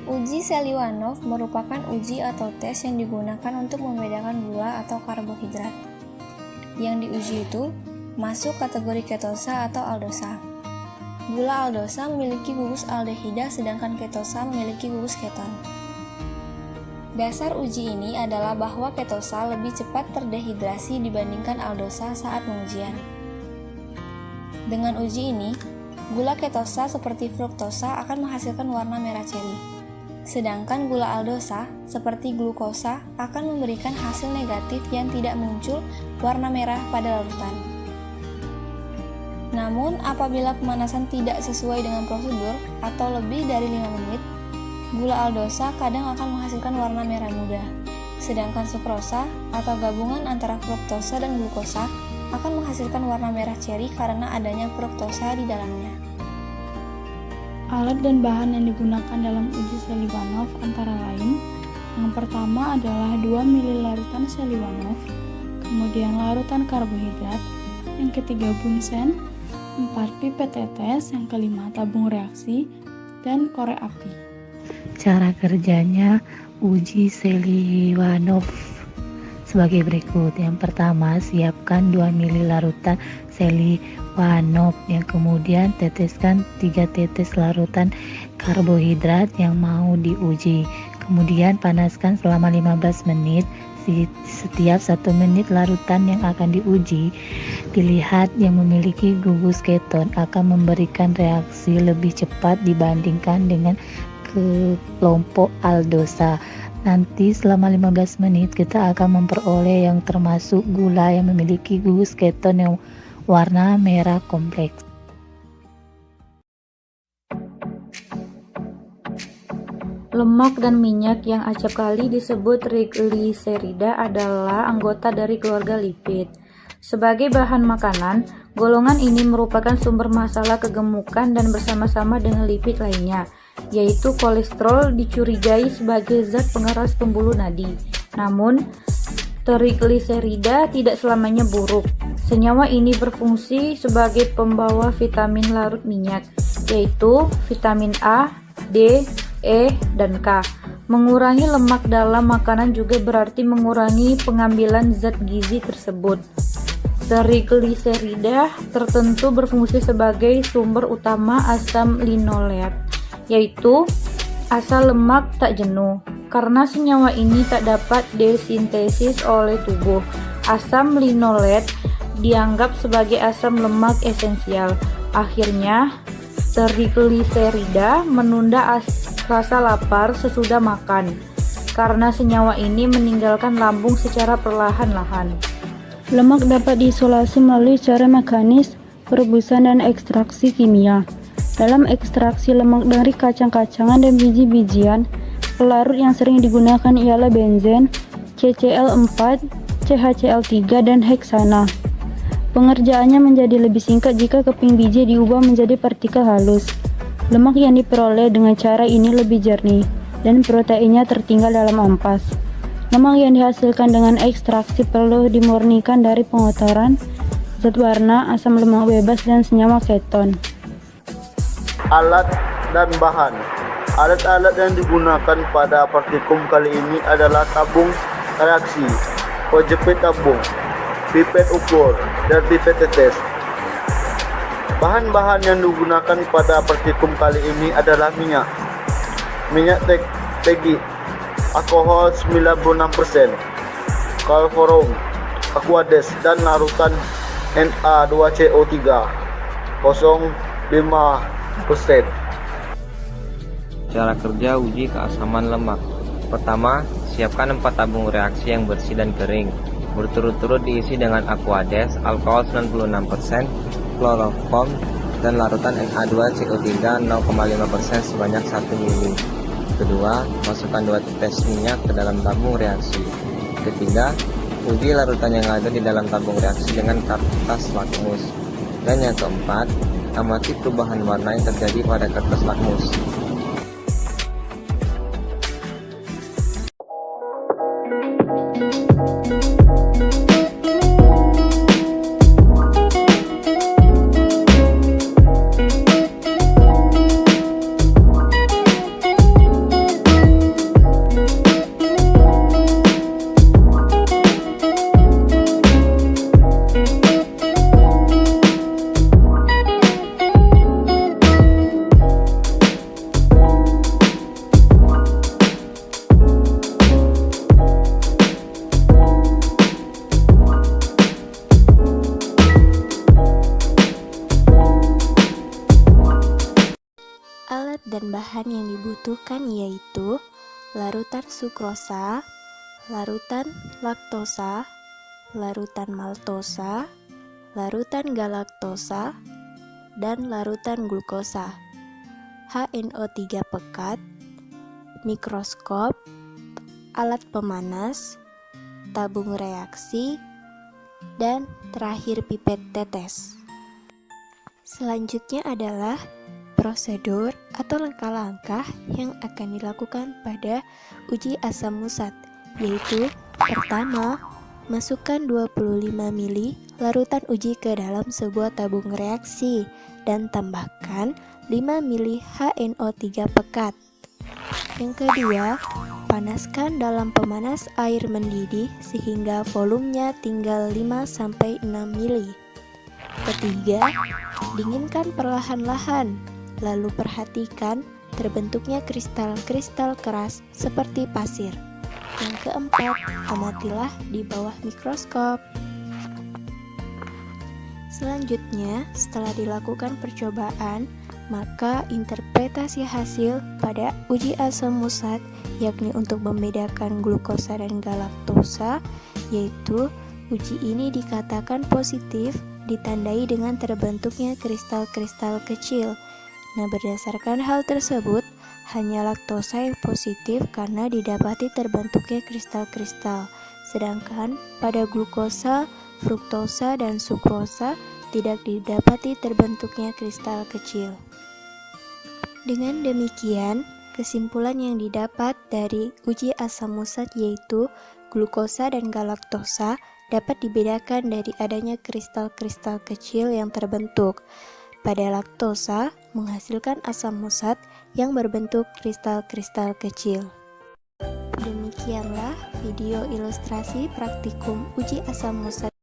Uji Seliwanov merupakan uji atau tes yang digunakan untuk membedakan gula atau karbohidrat. Yang diuji itu masuk kategori ketosa atau aldosa. Gula aldosa memiliki gugus aldehida sedangkan ketosa memiliki gugus keton. Dasar uji ini adalah bahwa ketosa lebih cepat terdehidrasi dibandingkan aldosa saat pengujian. Dengan uji ini, gula ketosa seperti fruktosa akan menghasilkan warna merah ceri. Sedangkan gula aldosa seperti glukosa akan memberikan hasil negatif yang tidak muncul warna merah pada larutan. Namun, apabila pemanasan tidak sesuai dengan prosedur atau lebih dari 5 menit, gula aldosa kadang akan menghasilkan warna merah muda. Sedangkan sukrosa atau gabungan antara fruktosa dan glukosa akan menghasilkan warna merah ceri karena adanya fruktosa di dalamnya. Alat dan bahan yang digunakan dalam uji Seliwanov antara lain, yang pertama adalah 2 ml larutan Seliwanov, kemudian larutan karbohidrat, yang ketiga bunsen, 4 pipet tetes, yang kelima tabung reaksi, dan korek api. Cara kerjanya uji Seliwanov sebagai berikut. Yang pertama, siapkan 2 ml larutan Seliwanov, yang kemudian teteskan 3 tetes larutan karbohidrat yang mau diuji. Kemudian panaskan selama 15 menit. Setiap 1 menit larutan yang akan diuji dilihat yang memiliki gugus keton akan memberikan reaksi lebih cepat dibandingkan dengan kelompok aldosa. Nanti selama 15 menit kita akan memperoleh yang termasuk gula yang memiliki gugus keton yang warna merah kompleks. Lemak dan minyak yang acap kali disebut trigliserida adalah anggota dari keluarga lipid. Sebagai bahan makanan, golongan ini merupakan sumber masalah kegemukan dan bersama-sama dengan lipid lainnya, yaitu kolesterol dicurigai sebagai zat pengeras pembuluh nadi. Namun, trigliserida tidak selamanya buruk. Senyawa ini berfungsi sebagai pembawa vitamin larut minyak, yaitu vitamin A, D, E, dan K. Mengurangi lemak dalam makanan juga berarti mengurangi pengambilan zat gizi tersebut. Trigliserida tertentu berfungsi sebagai sumber utama asam linoleat, yaitu asal lemak tak jenuh. Karena senyawa ini tak dapat disintesis oleh tubuh, asam linoleat dianggap sebagai asam lemak esensial. Akhirnya, trigliserida menunda rasa lapar sesudah makan, karena senyawa ini meninggalkan lambung secara perlahan-lahan. Lemak dapat diisolasi melalui cara mekanis, perebusan, dan ekstraksi kimia. Dalam ekstraksi lemak dari kacang-kacangan dan biji-bijian, pelarut yang sering digunakan ialah benzen, CCl4, CHCl3, dan heksana. Pengerjaannya menjadi lebih singkat jika keping biji diubah menjadi partikel halus. Lemak yang diperoleh dengan cara ini lebih jernih, dan proteinnya tertinggal dalam ampas. Lemak yang dihasilkan dengan ekstraksi perlu dimurnikan dari pengotoran, zat warna, asam lemak bebas, dan senyawa keton. Alat dan bahan. Alat-alat yang digunakan pada praktikum kali ini adalah tabung reaksi, pojepit tabung, pipet ukur, dan pipet tetes. Bahan-bahan yang digunakan pada praktikum kali ini adalah minyak tegi, alkohol 96%, kalforum, aquades, dan larutan Na2CO3 0,5%. Cara kerja uji keasaman lemak. Pertama, siapkan 4 tabung reaksi yang bersih dan kering, berturut-turut diisi dengan aquades, alkohol 96%, kloroform, dan larutan Na2CO3 0,5% sebanyak 1 ml. Kedua, masukkan 2 tetes minyak ke dalam tabung reaksi. Ketiga, uji larutan yang ada di dalam tabung reaksi dengan kertas lakmus. Dan yang keempat, amati perubahan warna yang terjadi pada kertas lakmus. bahan yang dibutuhkan yaitu larutan sukrosa, larutan laktosa, larutan maltosa, larutan galaktosa, dan larutan glukosa, HNO3 pekat, mikroskop, alat pemanas, tabung reaksi, dan terakhir pipet tetes. Selanjutnya adalah prosedur atau langkah-langkah yang akan dilakukan pada uji asam musat, yaitu pertama, masukkan 25 ml larutan uji ke dalam sebuah tabung reaksi dan tambahkan 5 ml HNO3 pekat. Yang kedua, panaskan dalam pemanas air mendidih sehingga volumenya tinggal 5-6 ml. Ketiga, dinginkan perlahan-lahan, lalu perhatikan terbentuknya kristal-kristal keras seperti pasir. Yang keempat, amatilah di bawah mikroskop. Selanjutnya, setelah dilakukan percobaan, maka interpretasi hasil pada uji asam musat, yakni untuk membedakan glukosa dan galaktosa, yaitu uji ini dikatakan positif ditandai dengan terbentuknya kristal-kristal kecil. Nah, berdasarkan hal tersebut, hanya laktosa yang positif karena didapati terbentuknya kristal-kristal, sedangkan pada glukosa, fruktosa, dan sukrosa tidak didapati terbentuknya kristal kecil. Dengan demikian, kesimpulan yang didapat dari uji asam musat yaitu glukosa dan galaktosa dapat dibedakan dari adanya kristal-kristal kecil yang terbentuk. Pada laktosa menghasilkan asam musat yang berbentuk kristal-kristal kecil. Demikianlah video ilustrasi praktikum uji asam musat